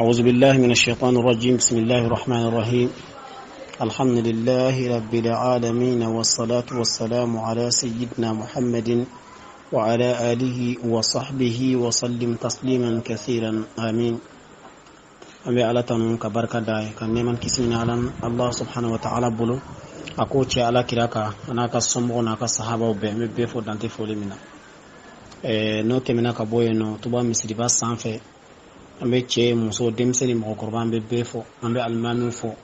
أعوذ بالله من الشيطان الرجيم. بسم الله الرحمن الرحيم. الحمد لله رب العالمين، والصلاة والسلام على سيدنا محمد وعلى آله وصحبه وسلم تسليما كثيرا. آمين. أمي على تنون كبركة داي كان نمان كسمنا على الله سبحانه وتعالى بلو أكوتش على كراكا أنا كسمو أنا كصحابة وبهم بيفو دانتي فولي منا نوتي منا كبوي نو تبا مسري باس سانفي ambe che muso demseni mo korban be befo ambe almanu fo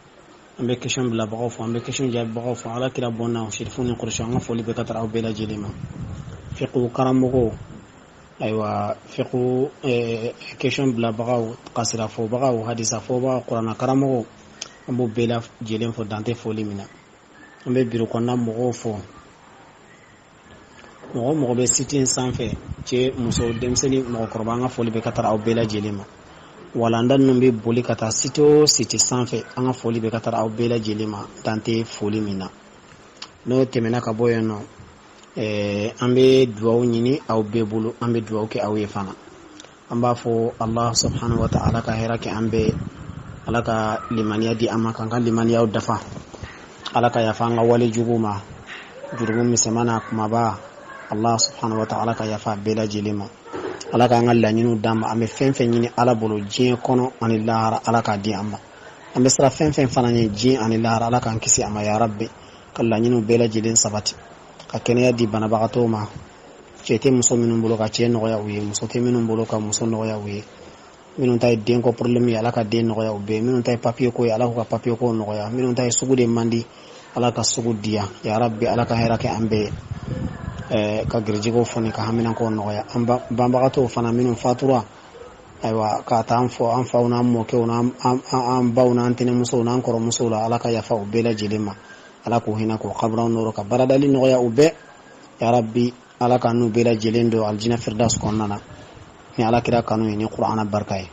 ambe question bla bago fo ambe question jab bago fo ala kira bonna shirfuni qur'an fo libe katara o bela jelima fiqu karamugo aywa fiqu question bla bago qasira fo bago hadisa fo bago qur'an karamugo ambo bela jelem fo dante fo limina ambe biru konna mo fo mo be sitin sanfe che muso demseni mo korban fo libe katara o bela jelima wala ndan numbe boli kata sito siti sanfe anga foli be katara aw bela jelima tante foli mina no temena ka boyono ambe duwaw nyini aw be bulu ambe duwaw ke aw yefana amba fo Allah subhanahu wa ta'ala ka herake ambe alaka limaniya di amma kan limaniya dafa alaka yafanga wali juguma jurgum misemana kuma ba Allah subhanahu wa ta'ala ka yafa bela jelima alaka ngalla nyinu dama ame fenfen nyini ala bolo jin kono ani lahara alaka di amma ambe sara fenfen fananye jin ani lahara alaka nkisi amma ya rabbi kala nyinu bela jilin sabati ka kenya di bana bagato ma chete muso minun bolo ka chen no ya wi muso te minun bolo ka muso no ya wi minun tay den ko problem ya alaka den no ya ube minun tay papier ko ya alaka ka papier ko no ya minun tay sugude mandi alaka sugudia ya rabbi alaka herake ambe ka girjigo foni ka hamina ko noya bambagato fana minun fatura aywa ka tanfo an fauna mo ke an bauna antene muso nan koro muso la alaka ya fa ubela jilima alako hina ko qabra noro ka baradali noya ube ya rabbi alaka nu bela jilendo aljina firdaus konnana ni alakira kanu ni qur'ana barkay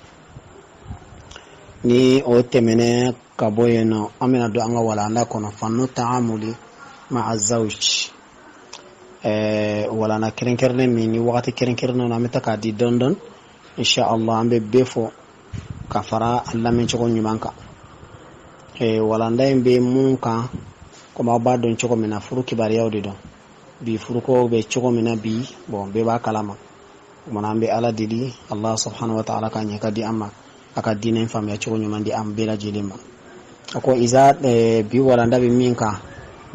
ni o temene ka boyeno amina do anga wala anda kono fannu ta'amuli ma'a zawj wala na kerenkerne mini wakati kerenkerne na metaka di dondon insha Allah ambe befo kafara Allah men choko nyumanka wala ndai be munka kuma ba don choko mena furu kibari yawde don bi furu ko be choko mena bi bon be ba kalama mana ambe ala didi Allah subhanahu wa ta'ala kan yakadi amma aka dinen fam ya choko nyumandi am bela jilima ko iza bi wala ndabe minka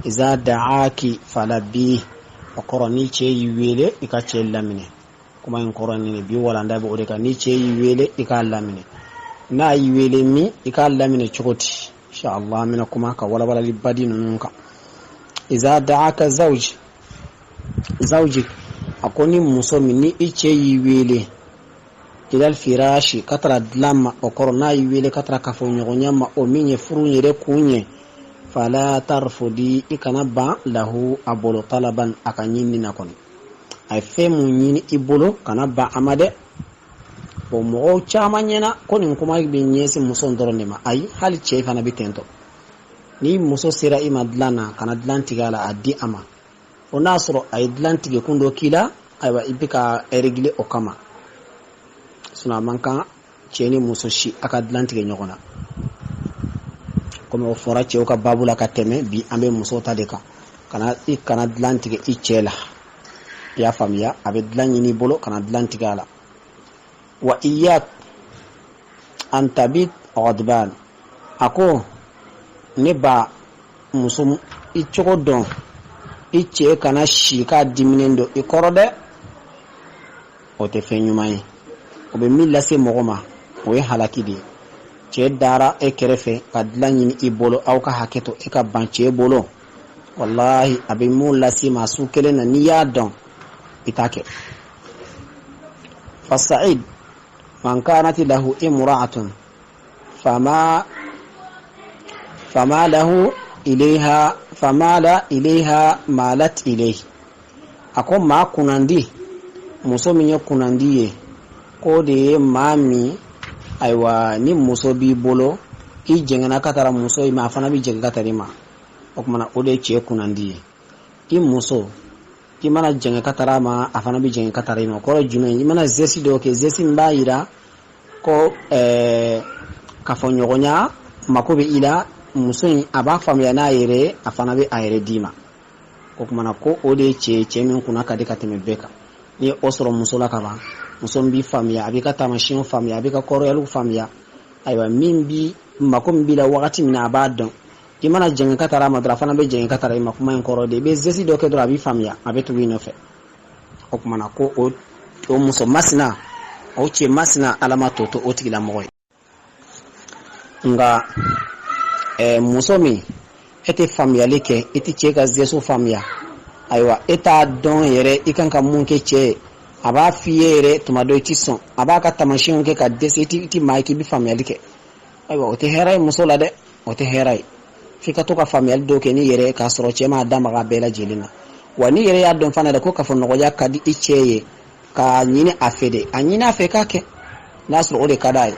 iza da'aki falabi koroni che yiwele ika che lamine kuma en koroni ne bi wala ndabe odeka ni che yiwele ika lamine na yiwele mi ika lamine chukoti insha Allah mina kuma ka wala li badinu nunka iza da'aka zawji akoni musomi ni iche yiwele ilal firashi katara dlamma o korona yiwele katara kafo nyogonyama o minye furu nyere kunye fala tarfudi ikanaba lahu abolo talaban akanyini nakon ay femu nyini ibolo kanaba amade bo mo chama nyena konin kuma be nyesi muso ndorone ma ay hali che kana bitento ni muso sira imadlana kana atlantigala addi ama onasro ay atlantige kundo kila aywa ibika eregle okama suna manka cheni muso shi aka atlantige nyogona comme o fora che o ka babula ka teme bi ambe muso ta de ka kana atlantique ichela ya famia abe dlanyi bolo kana atlantique ala wa iyyak an tabit ghadban ako ne ba muso ichoko don iche kana shika diminendo ikorode o te fenyumai o be milla se mogoma o e halakidi che dara e kerefe kadlanyi ibolo au ka haketo e ka banche bolo wallahi abi mulla si masu kele na niya don itake fasaid man kanat lahu imra'atun fama lahu ilaiha famala ilaiha malat ilayhi ako ma kunandi muso minye kunandiye ko de mami aywa ni muso bi bolo i jengana katara muso i ma fana bi jenga katarima o kuma na ode che kunandi i muso i mana jenga katara ma afana bi jenga katarima ko jume i mana zesi do ke zesi mbaira ko fɔ ɲɔgɔnya mako bɛ i la muso in a b'a faamuya n'a yɛrɛ a fana bɛ a yɛrɛ d'i ma o kumana ko o de ye cɛ min kunna ka di ka tɛmɛ bɛɛ kan ni ye o sɔrɔ muso la ka ban muso min b'i faamuya a b'i ka taamasiyɛnw faamuya a b'i ka kɔrɔyaliw faamuya ayiwa mako min b'i la wagati min na a b'a dɔn i mana jɛngɛ ka taara a ma dɔrɔn a fana bɛ jɛngɛ ka taara i ma kuma in kɔrɔ de i bɛ zesi dɔ kɛ dɔrɔn a b'i faamuya a bɛ tugu i nɔfɛ o kumana ko o muso masina o cɛ masina Ala ma to o tigilamɔgɔ ye nka muso min e tɛ faamuyali kɛ i tɛ cɛ ka zesu faamuya ayiwa e t'a dɔn yɛrɛ i kan ka mun kɛ cɛ ye a b'a f'i ye yɛrɛ tuma dɔ i tɛ sɔn a b'a ka taamasiyɛnw kɛ ka dɛsɛ i tɛ maa ye k'i bɛ faamuyali kɛ ayiwa o tɛ hɛrɛ ye muso la dɛ o tɛ hɛrɛ ye f'i ka to ka faamuyali dɔw kɛ ni yɛrɛ k'a sɔrɔ cɛ m'a da maga bɛɛ lajɛlen na wa ni yɛrɛ y'a dɔn fana dɛ ko kafoɲɔgɔnya ka di i cɛ ye ka ɲini a fɛ de a ɲini a fɛ k'a kɛ n'a sɔrɔ o de ka d'a ye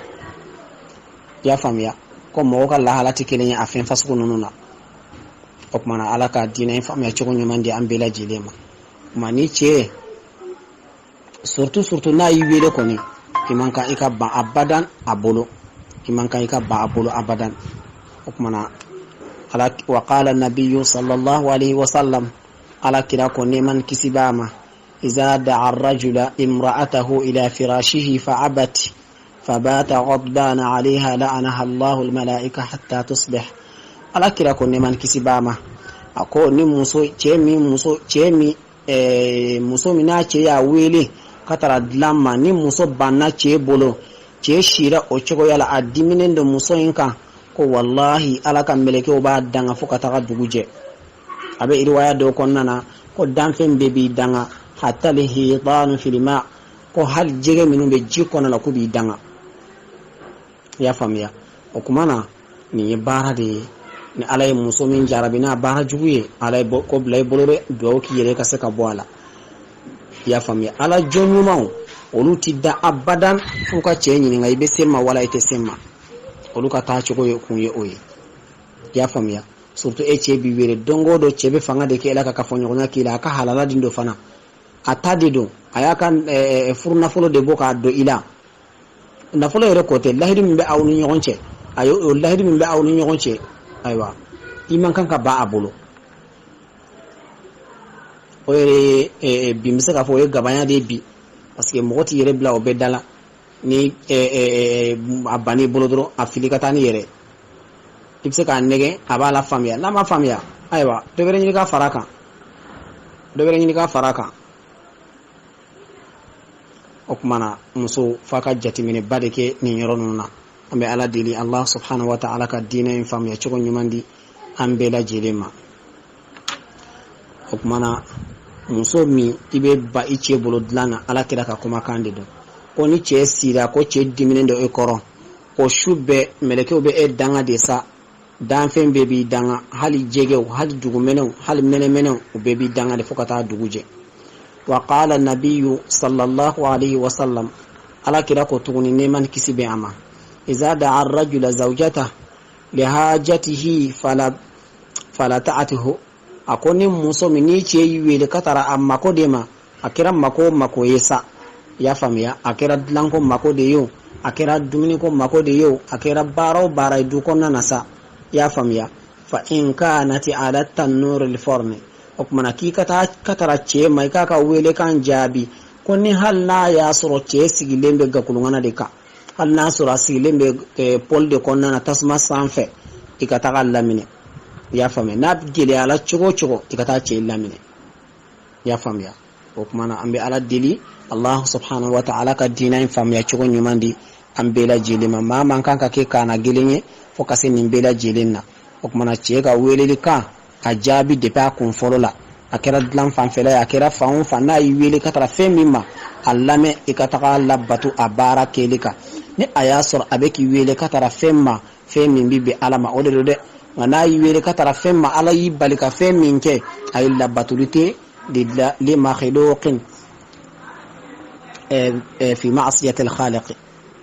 i y'a faamuya ko mɔgɔw ka lahala tɛ kelen ye a fɛn fasugu ninnu na o kumana Ala ka diinɛ in faamuya cogo ɲuman di an bɛɛ lajɛlen ma kuma ni cɛ surtout n'a y'i wele kɔni i man kan i ka ban abadan a bolo i man kan i ka ban a bolo abadan o kumana Ala wa qala nabiyyu sallallahu alaihi wasallam Ala kira ko neman kisi b'a ma iza da'a ar-rajula imra'atahu ila firashihi fa'abat فبات غضبان عليها لعنها الله الملائكة حتى تصبح Ala kira ko neman kisi b'a ma a ko ni muso min n'a cɛ y'a wele ka taara dilan ma ni muso banna cɛ bolo cɛ sira o cogoya la a diminen don muso in kan ko wallahi Ala ka mɛlɛkɛw b'a danga fo ka taga dugu jɛ a bɛ riwaya dɔw kɔnɔna na ko danfɛn bɛɛ b'i danga hatta al-hitanu fil ma ko hali jɛgɛ minnu bɛ ji kɔnɔ la ko b'i danga i y'a faamuya o kumana nin ye baara de ye ni Ala ye muso min jarabi n'a baara jugu ye Ala ye ko bila i bolo dɛ duwawu k'i yɛrɛ ka se ka bɔ a la i y'a faamuya Ala jɔn ɲumanw olu ti da abadan f'u ka cɛ ɲininka i bɛ se ma wala i tɛ se ma olu ka taa cogo ye kun ye o ye i y'a faamuya surtout e cɛ bi wele don o don cɛ bɛ fanga de kɛ Ala ka kafoɲɔgɔnya k'i la a ka halala din dɔ fana a ta de don a y'a ka furu nafolo de bɔ k'a don i la nafolo yɛrɛ ko tɛ lahiri min bɛ aw ni ɲɔgɔn cɛ ayi o lahiri min bɛ aw ni ɲɔgɔn cɛ ayiwa i man kan ka ban a bolo o yɛrɛ bi n bɛ se k'a fɔ o ye gabanya de bi parce que mɔgɔ t'i yɛrɛ bila o bɛɛ da la ni a bann'i bolo dɔrɔn a fili ka taa ni yɛrɛ i bɛ se k'a nɛgɛ a b'a la faamuya n'a ma faamuya ayiwa dɔ wɛrɛ ɲini k'a fara a kan o kumana muso f'a ka jateminɛba de kɛ nin yɔrɔ ninnu na an bɛ Ala deli Allah subhanahu wa ta'ala ka diinɛ in faamuya cogo ɲuman di an bɛɛ lajɛlen ma o kumana muso min i bɛ ba i cɛ bolo dilan na Ala kira ka kumakan de don ko ni cɛ sira ko cɛ diminen don e kɔrɔ o su bɛɛ mɛlɛkɛw bɛ e danga de sa danfɛn bɛɛ b'i danga hali jɛgɛw hali dugumɛnɛw hali mɛnɛmɛnɛw o bɛɛ b'i danga de fo ka taa dugu jɛ wa qala nabiyyu sallallahu alaihi wasallam Ala kira ko tuguni neman kisi bɛ a ma iza da'a ar-rajula zawjatahu li hajatihi fala ta'atuhu a ko ni muso min ni cɛ y'i wele ka taara a mako de ma a kɛra mako ye sa i y'a faamuya a kɛra dilanko mako de ye o a kɛra dumuniko mako de ye o a kɛra baara o baara ye du kɔnɔna na sa i y'a faamuya fa in kanati ala tannur al-forne o kumana k'i ka taara cɛ ma i k'a ka wele kan jaabi ko ni hali n'a y'a sɔrɔ cɛ sigilen bɛ gakulungana de kan hali n'a sɔrɔ a sigilen bɛ pôle de kɔnɔna na tasuma sanfɛ i ka taga laminɛ i y'a faamuya n'a gɛlɛyala cogo o cogo i ka taa cɛ laminɛ i y'a faamuya o kumana an bɛ Ala deli Allah subhanahu wa ta'ala ka diinɛ in faamuya cogo ɲuman di an bɛɛ lajɛlen ma maa man kan ka kɛ kaana gɛlɛn ye fo ka se nin bɛɛ lajɛlen na o kumana cɛ ka weleli kan a jaabi depuis a kun fɔlɔ la a kɛra dilan fanfɛla ye a kɛra fan o fan n'a y'i wele ka taara fɛn min ma a lamɛn i ka taga labato a baara kɛli kan ni a y'a sɔrɔ a bɛ k'i wele ka taara fɛn ma fɛn min bɛ bɛn Ala ma o de don dɛ nka n'a y'i wele ka taara fɛn ma Ala y'i bali ka fɛn min kɛ a ye labatoli tɛ li makhluqin fi ma'siyati al-khaliq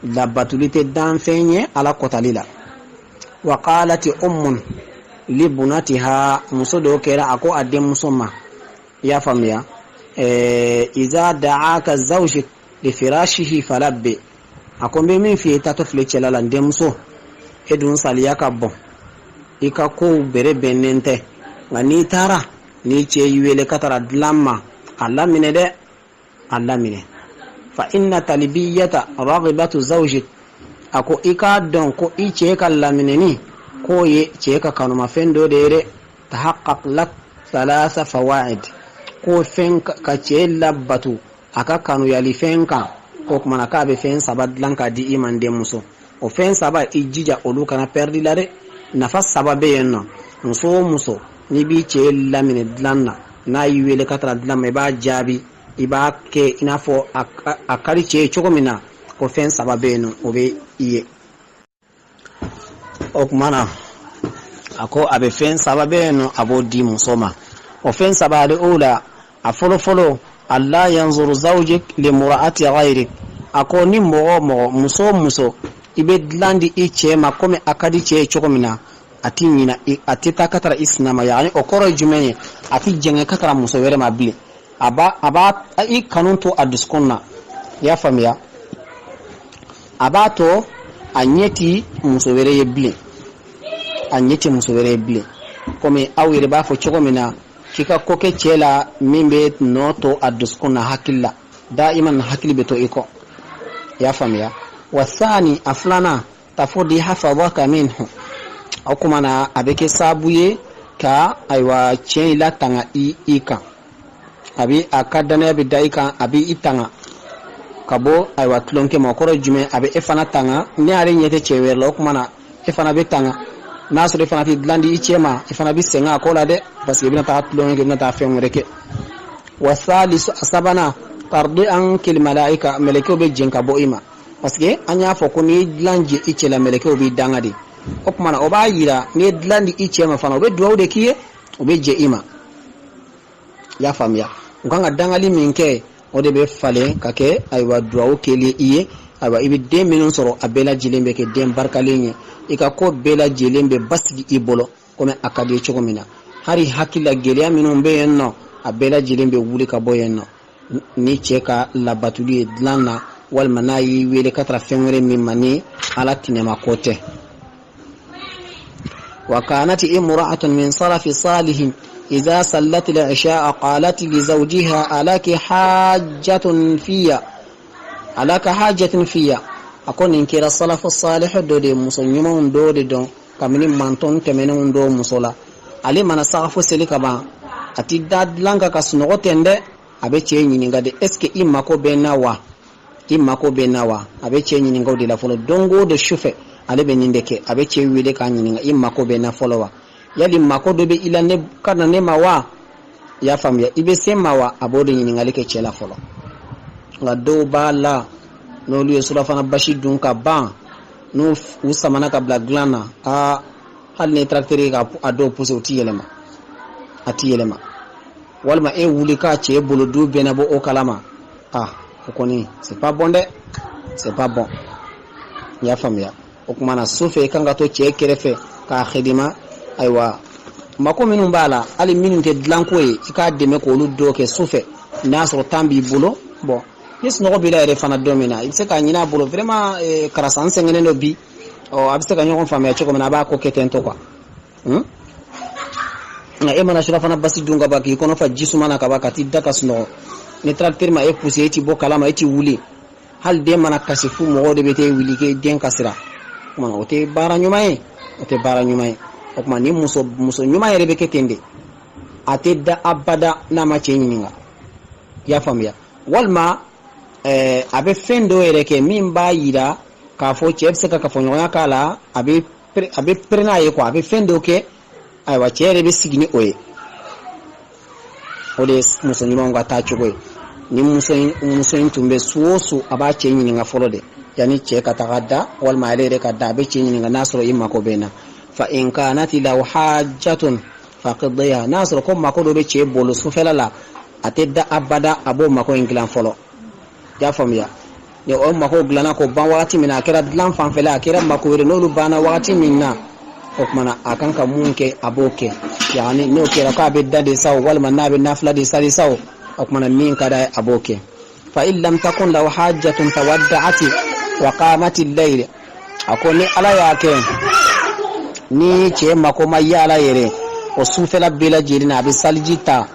labatoli tɛ danfɛn ye Ala kɔtali la wa qalat ummun li bunatiha muso dɔw kɛra a ko a denmuso ma i y'a faamuya iza da'aka zawjuk li firashihi falabbi a ko n bɛ min f'i ye i taatɔ filɛ cɛla la n denmuso edun saliya ka bon ika ko bere benente ngani tara ni ce yuwele katara dlamma alla mine de alla mine fa inna talbiyata raghibatu zawjik ako ika don ko ice ka lamine ni ko ye ce ka kanuma fendo dere tahaqqaq lak thalatha fawaid ko fen ka ce labbatu aka kanu yali fen ka ko kuma na ka be fen sabad lanka di iman de muso o fen saba ijija olu kana perdi lare nafa sababe yenno muso ni bi ce lamine dlanna na yiwele katara dlamma ba jabi iba ke inafo akari ce chogomina ko fen sababe no obe iye okmana ako abe fen sababe no abo di musoma o fen sabade ola afolo Allah yanzuru zawjik li mura'ati ghayrik ako ni mo muso ibe dlandi iche makome akadi che chogomina atinyina atita katara isnama yani okoro jumene ati jenge katara muso were mabli aba i kanunto aduskonna ya famia abato anyeti muso were yebli anyeti muso were yebli kome awire ba fo chogomina kika koke chela mimbe noto aduskonna hakilla daiman hakili beto iko ya famia wasani aflana tafudi hafadhaka minhu akumana abeke sabuye ka aywa chela tanga ika abi akadana bi daika abi itanga kabo aywa tlonke makoro jume abi efana tanga ni are nyete chewerlo kumana efana betanga naso efana ti dlandi ichema efana bi senga kola de parce que bina ta tlonke bina ta femreke wasalisu asabana tardi an kil malaika malako be jenka bo ima parce que anya foko ni dlanje ichela malako bi dangadi okmana oba yira ni dlandi ichema fana obe duwde kiye obe je ima ya famia nganga dangali minke ode be fale kake aywa duwawo kele iye aywa ibi de minun soro abela jilembe ke dem barkalenye ika ko bela jilembe basgi ibolo kome akade chogomina hari hakila gelya minun be yenno abela jilembe wuli ka boyenno ni cheka labatuli dlanna wal manayi wele katra fengre mimani ala tinema kote وكانت امرأة من صرف صالح إذا صلت العشاء قالت لزوجها ألك حاجة فيا أكون إنكر الصلاف الصالح دودي مسلمون دودي دون كمن مانتون تمنون دو مسلا علي من صرف سلك با أتداد لانك كسنغوتين abe che nyininga de eske imako benawa abe che nyininga de la folo dongo de chufe ale be nindeke abe che wile ka nyininga imako bena folowa yali mako do be ilane kana ne mawa ya famya ibe semawa abode nyininga leke chela folo la do bala no liye sura fana bashi dunka ban no usamana ka blaglana a hal ne traktere ka ado puse utiyelema atiyelema walma e wuli ka che bolo do bena bo o kalama okoni c'est pas bon ya famya okumana sufe kanga to che kerefe ka khidima aywa mako minun bala ali minun te dlanko e ka deme ko lu do ke sufe nasro tambi bulo bon yes no bila ere fana domina il se ka nyina bulo vraiment karasan sengene no bi o abse ka nyoko famya choko na ba ko ketento kwa na emana shura fana basi dunga baki kono fa jisumana ka baka tidaka sno ne tracteur ma e pousse eti bo kalama eti wuli hal de mana kasifu mo de bete wuli ke den kasira kuma ote bara nyumae okuma ni muso nyumae rebe ketende ate da abada na ma chenyinga ya famia walma abe fendo ereke mimba yira ka fo chepse ka fo nyoya kala abe prena ye ko abe fendo ke ay wa chere be sigini oye ode muso nyumango ta chugo ni muso tumbe suosu aba chenyi nga folode yani che katagada wal maale ka da be chenyi nga nasro imma ko bena fa in kanat law hajatun faqdiya nasro ko mako do be che bolo su felala atedda abada abo mako inglan folo ya famia ne o mako glana ko ban wakati mina kera dlan fan fela kera mako were no lu bana wakati minna okmana akanka munke aboke yani no kera ka be dade saw wal manabe nafla de sari saw okmana min kada aboke fa in lam takun law hajatun tawadda'ati wa qamat al-layl akoni ala yake ni cɛ mako ma yaala yɛrɛ o sufɛla bɛɛ lajɛlen na a bɛ saliji ta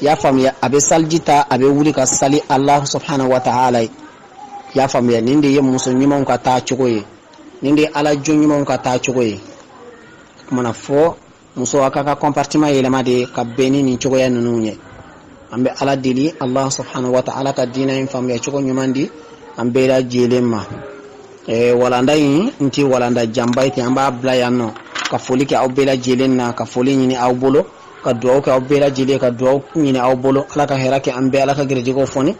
y'a faamuya a bɛ saliji ta a bɛ wuli ka sali Allah subhanahu wa ta'ala y'a faamuya nin de ye muso ɲumanw ka taa cogo ye nin de ye ala jo ɲumanw ka taa cogo ye kumana fɔ muso a ka ka comportement yɛlɛma de ka bɛn ni nin cogoya ninnu ye an bɛ ala deli Allah subhanahu wa ta'ala ka diinɛ in faamuya cogo ɲuman di an bɛɛ lajɛlen ma walanda in n tɛ walanda janba ye ten an b'a bila yan nɔ ka foli kɛ aw bɛɛ lajɛlen na ka foli ɲini aw bolo ka dugawu kɛ aw bɛɛ lajɛlen ka dugawu ɲini aw bolo ala ka hɛrɛ kɛ an bɛɛ ala ka gɛrɛjɛgɛw fɔni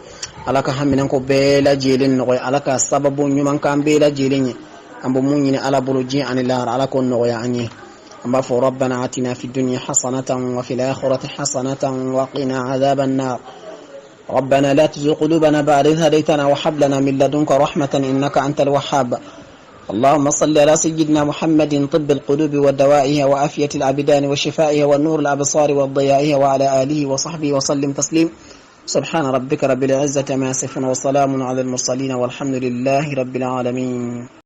ala ka haminanko bɛɛ lajɛlen nɔgɔya ala ka sababu ɲuman k'an bɛɛ lajɛlen ye an bɛ mun ɲini ala bolo diɲɛ ani lahara ala k'o nɔgɔya an ye an b'a fɔ rabbana atina fid dunya hasanatan wa fil akhirati hasanatan wa qina adhaban nar ربنا لا تزغ قلوبنا بعد إذ هديتنا وهب لنا من لدنك رحمة إنك أنت الوهاب اللهم صل على سيدنا محمد طب القلوب ودوائها وعافية الأبدان وشفائها والنور الأبصار والضيائها وعلى آله وصحبه وسلم تسليم سبحان ربك رب العزة ما يصفون وسلام على المرسلين والحمد لله رب العالمين.